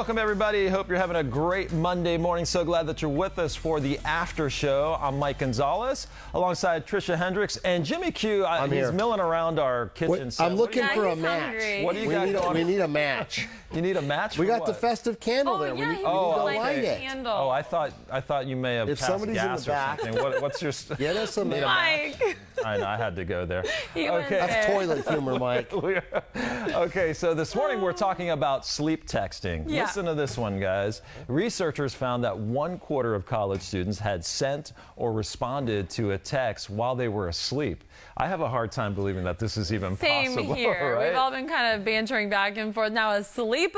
welcome everybody. Hope you're having a great Monday morning. So glad that you're with us for the after show. I'm Mike Gonzalez alongside Trisha Hendricks and Jimmy Q. He's milling around our kitchen. I'm looking for a match. What do you got going? We need a match. You need a match? We got the festive candle there. Yeah, we need to light it. Candle. Oh, I thought you may have If passed somebody's gas in the back, or something. What's your? Get us a match. Mike. I know, I had to go there. Okay. That's toilet humor, Mike. Okay, so this morning we're talking about sleep texting. Yeah. Listen to this one, guys. Researchers found that 1/4 of college students had sent or responded to a text while they were asleep. I have a hard time believing that this is even Same possible. here. Right? We've all been kind of bantering back and forth. Now, asleep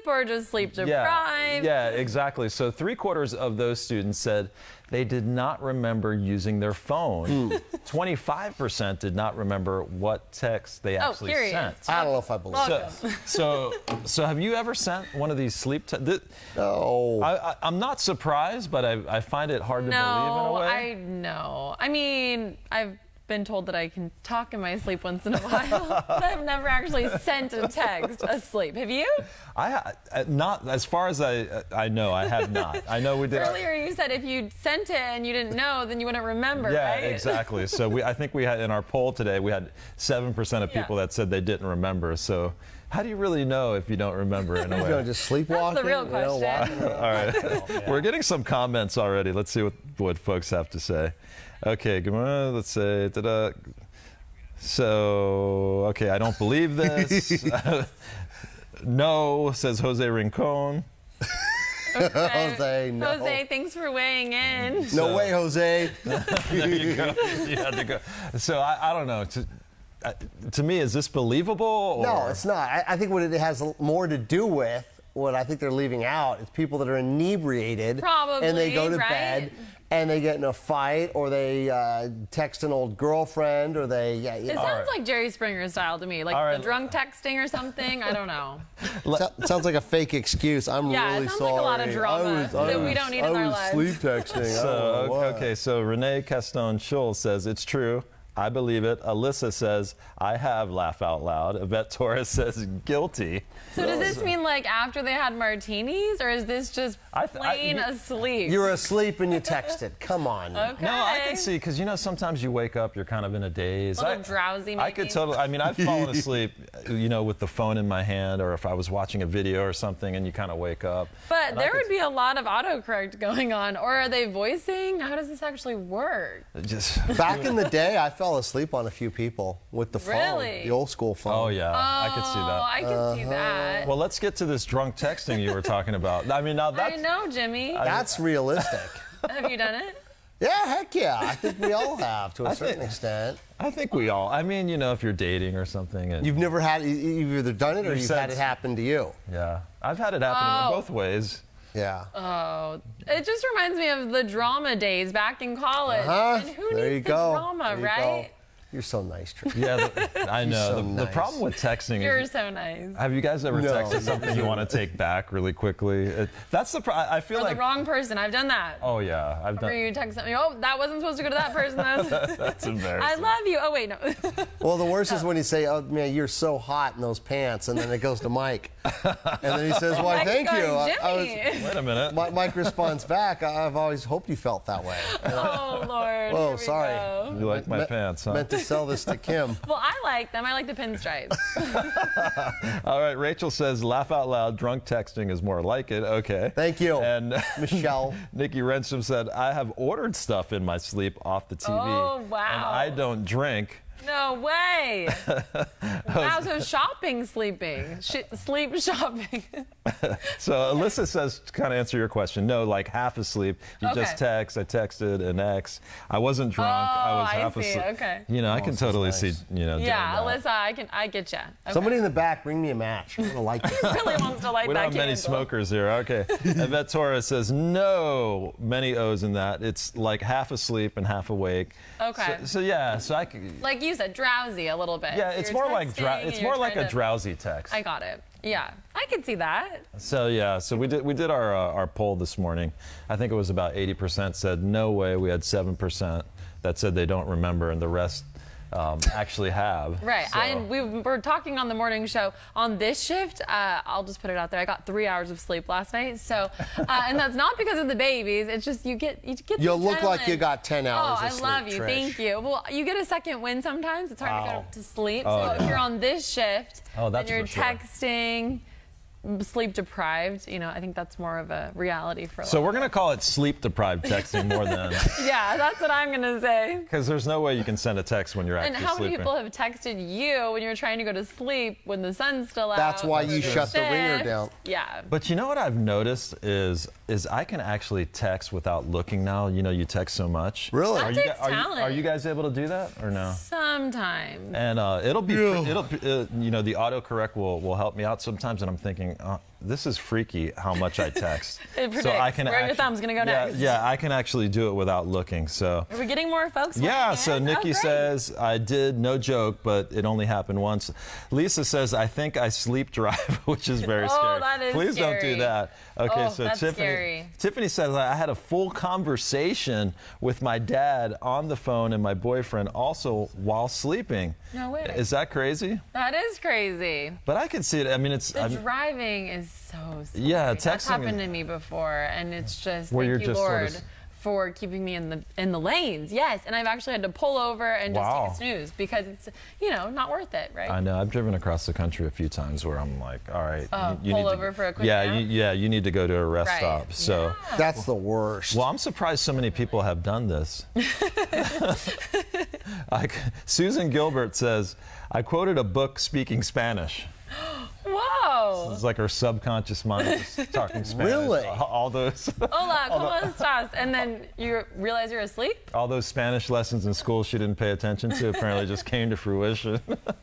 or just sleep deprived? Yeah, exactly. So 3/4 of those students said they did not remember using their phone. 25% did not remember what text they actually sent. I don't know if I believe it. So have you ever sent one of these sleep texts? No. I'm not surprised, but I find it hard to believe in a way. No. I mean, I've been told that I can talk in my sleep once in a while, but I've never actually sent a text asleep. Have you? Not as far as I know. I have not. I know we did. Earlier you said if you sent it and you didn't know, then you wouldn't remember, yeah, right? exactly. So I think we had in our poll today, we had 7% of people that said they didn't remember. So how do you really know if you don't remember in a way? You're going to just sleepwalk? That's the real question. All right. We're getting some comments already. Let's see what folks have to say. Okay, good morning. Let's say, so, okay, I don't believe this. No, says Jose Rincon. Okay. Jose, no. Jose, thanks for weighing in. No way, Jose. There you go. You had to go. So I don't know. To me, is this believable? Or? No, it's not. I think what it has more to do with, what I think they're leaving out, is people that are inebriated. Probably, and they go to right? bed and they get in a fight, or they text an old girlfriend, or they... It sounds like Jerry Springer style to me, like the drunk texting or something. I don't know. Sounds like a fake excuse. I'm really sorry. Yeah, it sounds like a lot of drama that we don't need in our lives. I was sleep texting. So Renee Castone-Schultz says it's true. I believe it. Alyssa says, I have laugh out loud. Yvette Torres says, guilty. So does this mean like after they had martinis, or is this just plain asleep? You were asleep and you texted. Come on. Okay. No, I can see, because, sometimes you wake up, you're kind of in a daze. A little drowsy, maybe? I could totally, I've fallen asleep, with the phone in my hand, or if I was watching a video or something and you kind of wake up. But there would be a lot of autocorrect going on. Or are they voicing? How does this actually work? Back in the day, I fell asleep on a few people with the phone. Really? The old school phone. Oh, yeah. I could see that. I can see that. Well, let's get to this drunk texting you were talking about. Now I know, Jimmy. That's realistic. Have you done it? Yeah, heck yeah. I think we all have, to a certain extent. I think we all. If you're dating or something. And you've never had, you've either done it or you've had it happen to you. Yeah. I've had it happen in both ways. Yeah. Oh, it just reminds me of the drama days back in college. And who needs the drama, right? You're so nice, Trish. Yeah, I know. So The problem with texting You're is... so nice. Have you guys ever texted something you want to take back really quickly? That's the problem. I feel like... the wrong person. I've done that. Oh, yeah. I've done... Where you text something, oh, that wasn't supposed to go to that person. That's embarrassing. I love you. Oh, wait, no. Well, the worst is when you say, oh, man, you're so hot in those pants, and then it goes to Mike. And then he says, why, thank you. Wait a minute. Mike responds back, I've always hoped you felt that way. Oh, Lord. Whoa, sorry. You like my pants, huh? Meant to sell this to Kim. Well, I like them. I like the pinstripes. All right, Rachel says, laugh out loud, drunk texting is more like it. Okay. Thank you. And Michelle. Nikki Rensham said, I have ordered stuff in my sleep off the TV. Oh, wow. And I don't drink. No way. Wow, so shopping, sleeping. Sleep shopping. So Alyssa says, to kind of answer your question, no, like half asleep. You just text. I texted an ex. I wasn't drunk. I was half asleep. Okay. I can totally see, Yeah, Alyssa, I get you. Okay. Somebody in the back, bring me a match. I'm going to light this. Really wants to light that We don't have many smokers here. Okay. Yvette Torres says, no, many O's in that. It's like half asleep and half awake. Okay. So I could... Like you said, drowsy a little bit. Yeah, it's more like a drowsy text. I got it. Yeah, I could see that. So we did our poll this morning. I think it was about 80% said no way. We had 7% that said they don't remember, and the rest actually have. Right. So. We were talking on the morning show on this shift. I'll just put it out there. I got 3 hours of sleep last night. So, and that's not because of the babies. It's just you get. You look like you got 10 hours of sleep. Oh, I love you. Trish. Thank you. Well, you get a second wind sometimes. It's hard to go to sleep. Oh, so if you're on this shift and you're texting, sleep deprived, I think that's more of a reality for a lot. So we're going to call it sleep deprived texting more than. Yeah, that's what I'm going to say. Because there's no way you can send a text when you're actually sleeping. And how many sleeping. people have texted you when you're trying to go to sleep when the sun's still out? That's why you shut the ringer down. Yeah. But you know what I've noticed is I can actually text without looking now. You text so much. Really? Are you guys able to do that or no? Sometimes. And the autocorrect will help me out sometimes, and I'm thinking, this is freaky how much I text. It predicts where your thumb's gonna go next. Yeah, I can actually do it without looking. So. Are we getting more folks? Yeah. So Nikki says I did, no joke, but it only happened once. Lisa says I think I sleep drive, which is very scary. That is Please scary. Don't do that. Okay. So that's scary. Tiffany says I had a full conversation with my dad on the phone and my boyfriend also while sleeping. No way. Is that crazy? That is crazy. But I can see it. I mean, driving is so scary. Yeah, texting. That's happened to me before, and it's just where thank you, Lord, for keeping me in the lanes. Yes, and I've actually had to pull over and just take a snooze because it's not worth it, right? I know. I've driven across the country a few times where I'm like, all right, you pull need over for a quick nap? You need to go to a rest stop. So that's the worst. Well, I'm surprised so many people have done this. Susan Gilbert says, I quoted a book speaking Spanish. Whoa! It's like her subconscious mind is talking Spanish. Really? All those. Hola, ¿cómo estás? And then you realize you're asleep? All those Spanish lessons in school she didn't pay attention to apparently just came to fruition.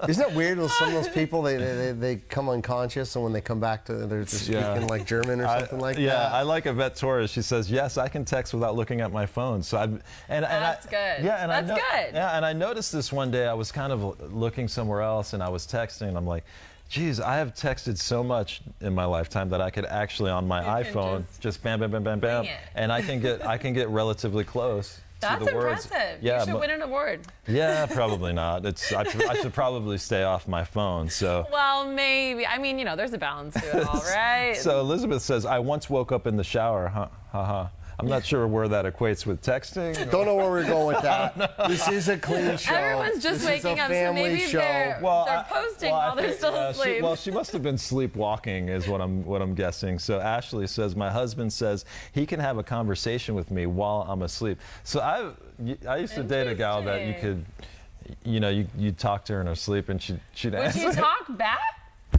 Isn't that weird with some of those people, they come unconscious, and when they come back they're just speaking like German or something like that? Yeah, I like Yvette Torres. She says, yes, I can text without looking at my phone. So that's good. Yeah, and that's good. Yeah, and I noticed this one day. I was kind of looking somewhere else, and I was texting, and I'm like, geez, I have texted so much in my lifetime that I could actually on my iPhone just bam, bam, bam, bam, bam, and I can get relatively close. That's to the words. impressive. Yeah, you should win an award. Yeah, probably not. I should probably stay off my phone. So. Well, maybe. I mean, there's a balance to it all, right? So Elizabeth says, I once woke up in the shower. I'm not sure where that equates with texting. Don't know where we're going with that. This is a clean show. Everyone's just waking up, so maybe they're posting while they're still asleep. She must have been sleepwalking, is what I'm guessing. So Ashley says, my husband says he can have a conversation with me while I'm asleep. So I used to date a gal that you could, you talk to her in her sleep and she'd answer. Would you talk back?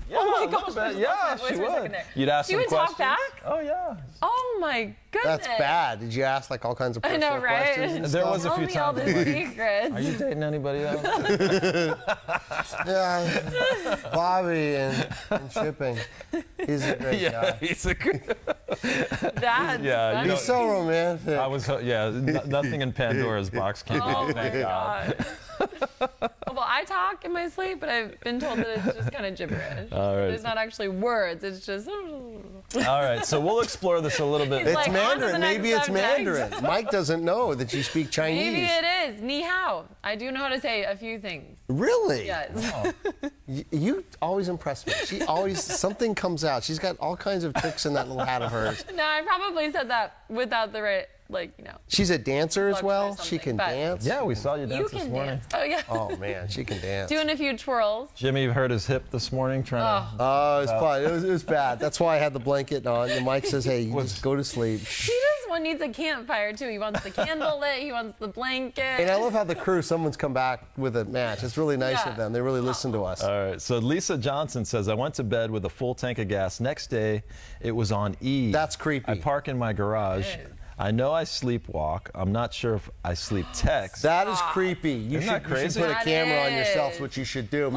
Yeah, oh my gosh, yeah, she would. You'd ask some questions. She would talk back? Oh, yeah. Oh, my goodness. That's bad. Did you ask all kinds of personal questions? There was a few times. All the secrets. Are you dating anybody else? Yeah, Bobby and shipping. He's a great guy. He's a good. He's so romantic. I was, nothing in Pandora's box came Oh my God. Well, I talk in my sleep, but I've been told that it's just kind of gibberish. All right. It's not actually words. It's just. All right, so we'll explore this a little bit. It's Mandarin. Maybe it's Mandarin. Mike doesn't know that you speak Chinese. Maybe it is. Ni hao. I do know how to say a few things. Really? Yes. Oh. You always impress me. She always, something comes out. She's got all kinds of tricks in that little hat of hers. No, I probably said that without the right, She's a dancer as well. She can dance. Yeah, we saw you dance this morning. Dance. Oh, yeah. Oh, man, she can dance. Doing a few twirls. Jimmy hurt his hip this morning trying to... Oh, it was fun. It was bad. That's why I had the blanket on. And Mike says, hey, you just go to sleep. One needs a campfire, too. He wants the candle lit. He wants the blanket. And I love how the crew, someone's come back with a match. It's really nice of them. They really listen to us. All right. So Lisa Johnson says, I went to bed with a full tank of gas. Next day, it was on E. That's creepy. I park in my garage. I know I sleepwalk. I'm not sure if I sleep text. That is creepy. You should put a camera on yourself. That's what you should do.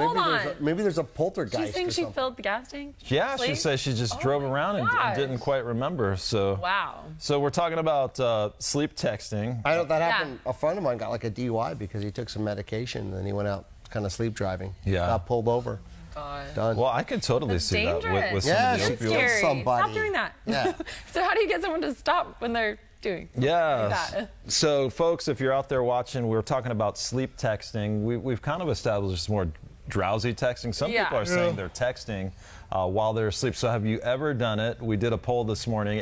Maybe there's a poltergeist. Do you think she filled the gas tank? Yeah, she says she just drove around and didn't quite remember. So wow. So we're talking about sleep texting. I know that happened. A friend of mine got like a DUI because he took some medication and then he went out kind of sleep driving. Yeah. Got pulled over. Done. Well, I could totally see dangerous. that with some of the she opioids. killed somebody. Stop doing that. Yeah. So how do you get someone to stop when they're doing. Yeah. Like that. So, folks, if you're out there watching, we're talking about sleep texting. We've kind of established more drowsy texting. Some people are saying they're texting while they're asleep. So have you ever done it? We did a poll this morning.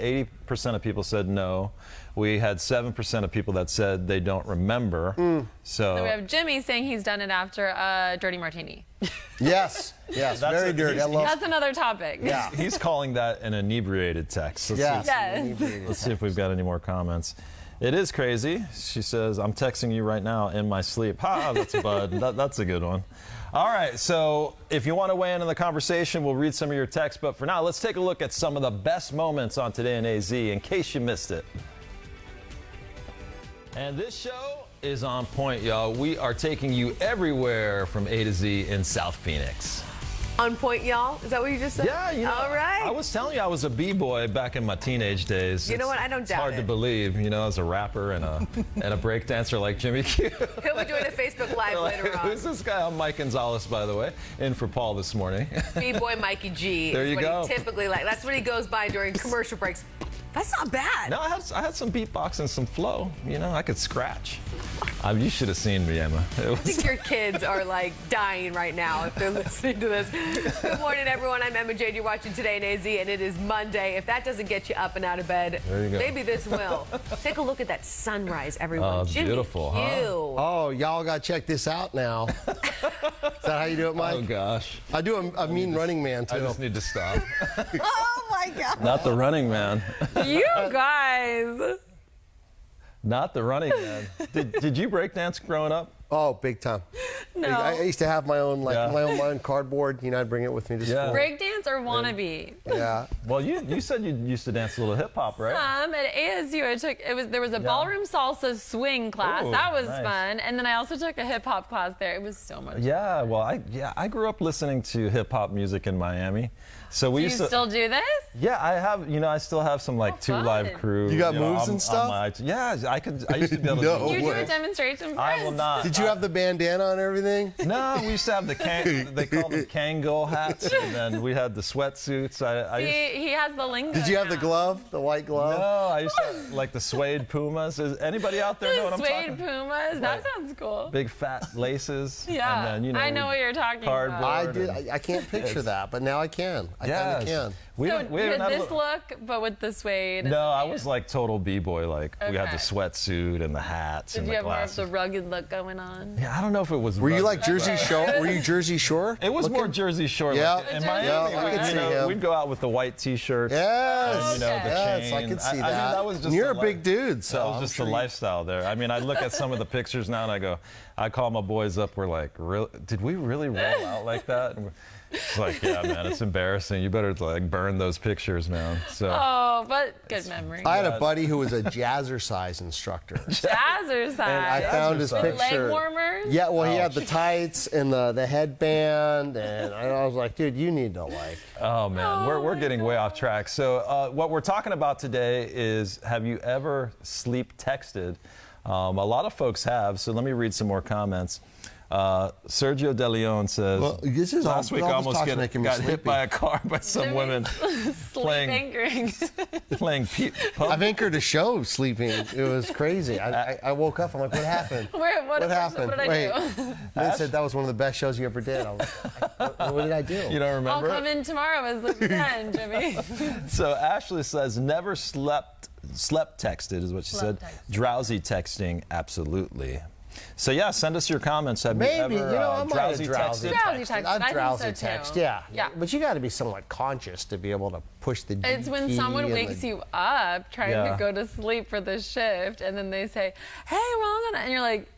80% of people said no. We had 7% of people that said they don't remember. So Then we have Jimmy saying he's done it after a dirty martini. Yes, very dirty. I love. That's another topic. Yeah. he's calling that an inebriated text. Yes. Let's see if we've got any more comments. It is crazy. She says, I'm texting you right now in my sleep. Ha, that's Bud. That's a good one. All right, so if you want to weigh in on the conversation, we'll read some of your texts. But for now, let's take a look at some of the best moments on Today in AZ in case you missed it. And this show is on point, y'all. We are taking you everywhere from A to Z in South Phoenix. On point, y'all? Is that what you just said? Yeah, you know, all right. I was telling you I was a b-boy back in my teenage days. You know what? I don't doubt It's hard to it. believe, you know, as a rapper and a break dancer like Jimmy Q. He'll be doing a Facebook Live later on. Who's this guy? I'm Mike Gonzalez, by the way, in for Paul this morning. B-boy Mikey G. There is you what go. He typically like. That's what he goes by during commercial breaks. That's not bad. No, I had some beatbox and some flow. You know, I could scratch. You should have seen me, Emma. I think your kids are like dying right now if they're listening to this. Good morning, everyone. I'm Emma Jade. You're watching Today in AZ, and it is Monday. If that doesn't get you up and out of bed, There you go. maybe this will. Take a look at that sunrise, everyone. Oh, Jimmy beautiful, huh? Q. Oh, y'all got to check this out now. Is that how you do it, Mike? Oh, gosh. I do a mean running man, too. I just need to stop. Oh my God. Not the running man. You guys. Not the running man. Did you break dance growing up? Oh, big time. No. I used to have my own, my own cardboard. You know, I'd bring it with me to school. Breakdance or wannabe? Yeah. Well, you said you used to dance a little hip hop, right? At ASU, there was a ballroom salsa swing class. Ooh, that was nice. fun, and then I also took a hip hop class there. It was so much. Yeah, well, I grew up listening to hip hop music in Miami, so we Do you used to. still do this? Yeah, I have. You know, I still have some like fun. Live Crew. You got moves on- and stuff? on yeah, I used to be able to. No do You do way. a demonstration for I us? will not. Did you have the bandana and everything? No, we used to have the they called them Kangol hats, and then we had the sweatsuits. He has the lingo. Did you have the now. glove, the white glove? No, I used to have, like the suede Pumas. Is anybody out there know what I'm Suede talking? Pumas. That sounds cool. Big fat laces. Yeah, and then, you know, I know what you're talking cardboard. about. I did. and- I can't picture that, but now I can. I kind of can. We So haven't- we you haven't had had a this little- look, but with the suede. No, I was like total b-boy. Like we had Okay. the sweatsuit and the hats Did and you the have more of glasses. the rugged look going on? Yeah, I don't know if it was. Were you rugged. like Jersey Shore? Were you Jersey Shore? It was more looking? Jersey Shore. Yeah. Like, in Jersey Miami, Shore. I could you see know, him. we'd go out with the white T-shirts. Yes. And, you know, the Yes, I chain. could see I mean, that. that was just And you're a the big dude, so That was I'm just sure the you- lifestyle there. I mean, I look at some of the pictures now and I go, I call my boys up. We're like, did we really roll out like that? And it's like, yeah, man, it's embarrassing. You better like burn those pictures, man. So. Oh, but good memory. I had a buddy who was a jazzercise instructor. Jazzercise. And I found his With leg picture. warmers? Yeah, well, he had the tights and the headband, and I was like, dude, you need to like. Oh man, we're getting way off track. So what we're talking about today is, have you ever sleep texted? A lot of folks have. So let me read some more comments. Sergio De Leon says, Well, this is last week I all this almost talk's making me got hit sleepy. by a car by some Jimmy's women Sleep playing anchoring. playing I've anchored a show sleeping. It was crazy. I woke up. I'm like, what happened? What happened? What did Wait. I do? They said that was one of the best shows you ever did. I was like, what did I do? You don't I'll remember come it? in tomorrow as the 10, Jimmy. So Ashley says, never slept texted is what she said. Slept texted. Drowsy texting, absolutely. So yeah, send us your comments. Have Maybe, you ever I might have drowsy drowsy texted? Drowsy texted. I I've think drowsy so, too. text, yeah. Yeah. But you got to be somewhat conscious to be able to push the It's when key someone and wakes the- you up trying Yeah. to go to sleep for the shift, and then they say, "Hey, we're all gonna," and you're like,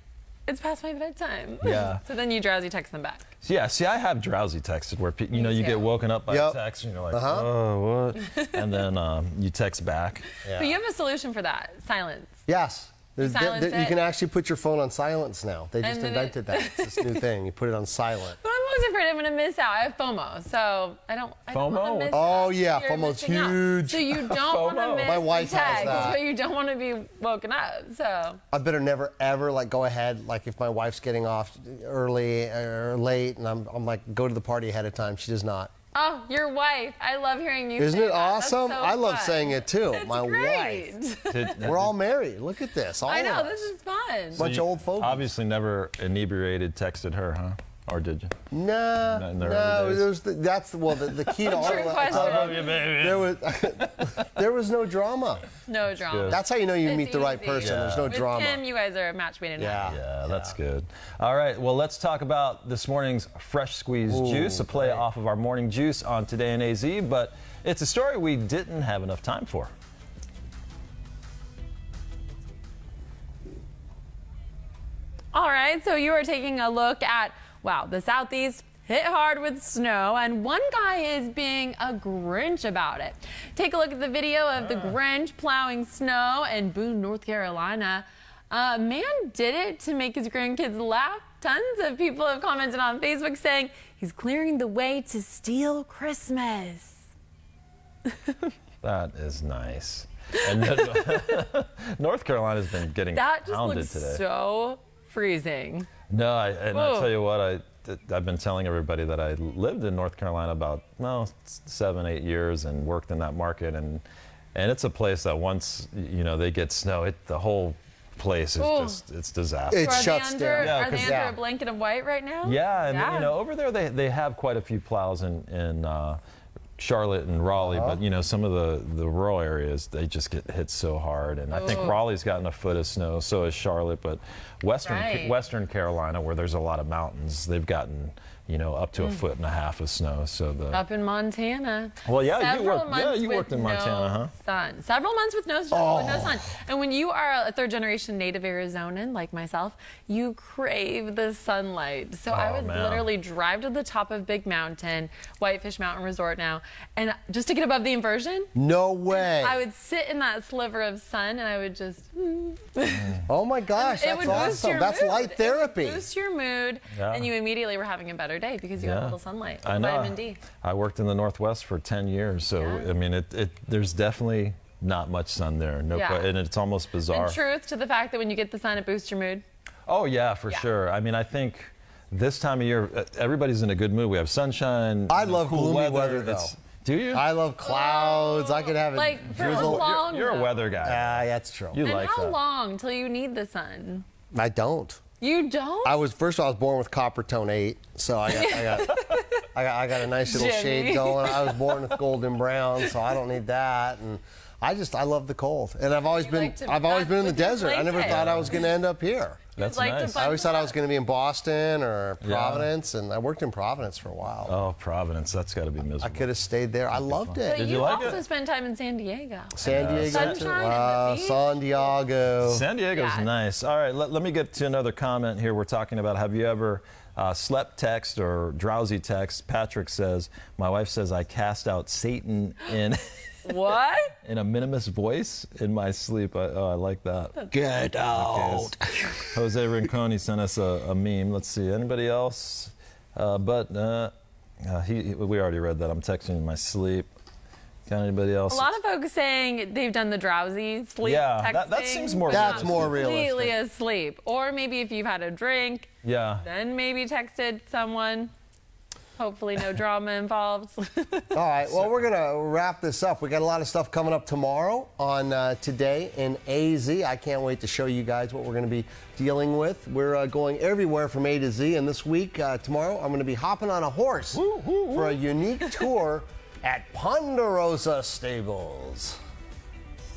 "It's past my bedtime." Yeah. So then you drowsy text them back. Yeah, see, I have drowsy texted where you know you too. get woken up by Yep. a text and you're like, Uh-huh. oh, what? And then you text back. Yeah. But you have a solution for that: silence. Yes. silence You it. can actually put your phone on silence now. They just And then invented that. It's this new thing. You put it on silent. But I'm always afraid I'm gonna miss out. I have FOMO, so I don't FOMO? want to miss Oh, out. yeah, You're FOMO's missing out. huge. So you don't want to FOMO. miss My wife the has text, that. but you don't want to be woken up. So I better never ever like go ahead, like if my wife's getting off early or late and I'm like go to the party ahead of time. She does not. Oh, your wife. I love hearing you Isn't say it that. awesome? That's so I love fun. saying it too. It's My great. wife. We're all married. Look at this. All I of know, us. this is fun. Bunch of old folks. Obviously never inebriated texted her, huh? Or did you? No, Not in the no. early days. The key to all Trick of question. I love you, baby. there was no drama. No drama. That's how you know you It's meet the right easy. person. There's no With drama. Kim, you guys are a match made in heaven. Yeah, that's good. All right, well, let's talk about this morning's fresh squeezed juice, a play off of our morning juice on Today in AZ, but it's a story we didn't have enough time for. All right, so you are taking a look at, wow, the Southeast hit hard with snow, and one guy is being a Grinch about it. Take a look at the video of the Grinch plowing snow in Boone, North Carolina. A man did it to make his grandkids laugh. Tons of people have commented on Facebook saying he's clearing the way to steal Christmas. That is nice. And North Carolina's been getting That just pounded looks today. so freezing. No, I Whoa. tell you what, I've been telling everybody that I lived in North Carolina about 7, 8 years and worked in that market, and it's a place that once they get snow, the whole place is it's disaster. It So are shuts they down. under, Yeah, are they 'cause- under a blanket of white right now? Yeah, and over there they have quite a few plows in Charlotte and Raleigh, but some of the rural areas, they just get hit so hard, and I think Raleigh's gotten a foot of snow, so is Charlotte, but Western Carolina, where there's a lot of mountains, they've gotten up to a foot and a half of snow. So Up in Montana. Well, yeah, you Months worked in with Montana, huh? no sun. Several months with no sun. And when you are a third-generation native Arizonan like myself, you crave the sunlight. So I would literally drive to the top of Big Mountain, Whitefish Mountain Resort now, and just to get above the inversion, No way. I would sit in that sliver of sun and I would just. Oh my gosh, It that's would boost awesome. your That's mood. light therapy. It would boost your mood, Yeah. and you immediately were having a better day because you got a little sunlight, I know. vitamin D. I worked in the Northwest for 10 years, so Yeah. I mean, there's definitely not much sun there, and it's almost bizarre. And truth to the fact that when you get the sun, it boosts your mood. Oh yeah, for sure. I mean, I think this time of year, everybody's in a good mood. We have sunshine. I love cool gloomy weather, though. Do you? I love clouds. I could have it Like, for how drizzle. long? You're a though? weather guy. Ah, that's true. You And like how that. long till you need the sun? I don't. You don't? I was born with copper tone 8, so I got a nice little Jimmy. shade going. I was born with golden brown, so I don't need that. And I love the cold. And I've always been like to in the back with your desert. I never blanket. thought I was going to end up here. That's like to nice. buy- I always thought I was going to be in Boston or Providence, and I worked in Providence for a while. Oh, Providence, that's got to be miserable. I could have stayed there. I loved it. But Did you you like also it? spend time in San Diego. San Diego, Sunshine and the beach. San Diego. San Diego's Yeah. nice. All right, let me get to another comment here. We're talking about, have you ever slept text or drowsy text? Patrick says, my wife says I cast out Satan in What? in a minimus voice in my sleep. I like that. Get out. Jose Rinconi sent us a meme. Let's see, anybody else? We already read that. I'm texting in my sleep. Got anybody else? A lot of folks saying they've done the drowsy sleep Yeah, texting. that seems more That's realistic. more Completely realistic. asleep. Or maybe if you've had a drink, Yeah. then maybe texted someone. Hopefully no drama involved. All right, well, we're going to wrap this up. We got a lot of stuff coming up tomorrow on Today in AZ. I can't wait to show you guys what we're going to be dealing with. We're going everywhere from A to Z, and this week, tomorrow, I'm going to be hopping on a horse for a unique tour at Ponderosa Stables.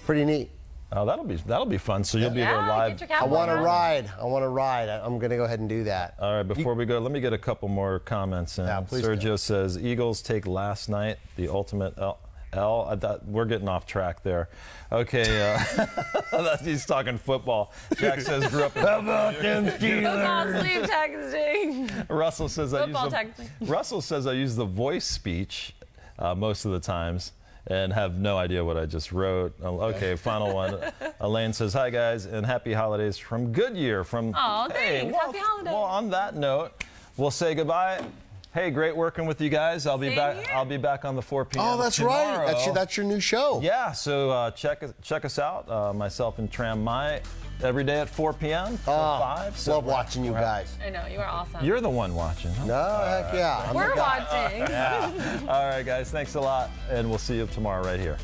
Pretty neat. Oh, that'll be fun. So you'll be there Yeah, live. get your I cowboy want to hat. ride. I'm going to go ahead and do that. All right, before we go, let me get a couple more comments in. Yeah, please Sergio do. says, Eagles take last night, the ultimate L. I thought we're getting off track there. Okay, he's talking football. Jack says, grew up in Football sleep texting. Russell says, Football texting. Russell says I use the voice speech most of the times and have no idea what I just wrote. Okay, final one. Elaine says, hi guys, and happy holidays from Goodyear. Aw, thanks. Happy holidays. Well, on that note, we'll say goodbye. Hey, great working with you guys. I'll be Same back. here. I'll be back on the 4 p.m. Oh, that's tomorrow. right. That's your new show. Yeah, so check us out, myself and Tram Mai, every day at 4 p.m. till 5. So Love watching you guys. I know, you are awesome. You're the one watching. Huh? No, heck yeah. I'm the We're guy. watching. All right, guys, thanks a lot, and we'll see you tomorrow right here.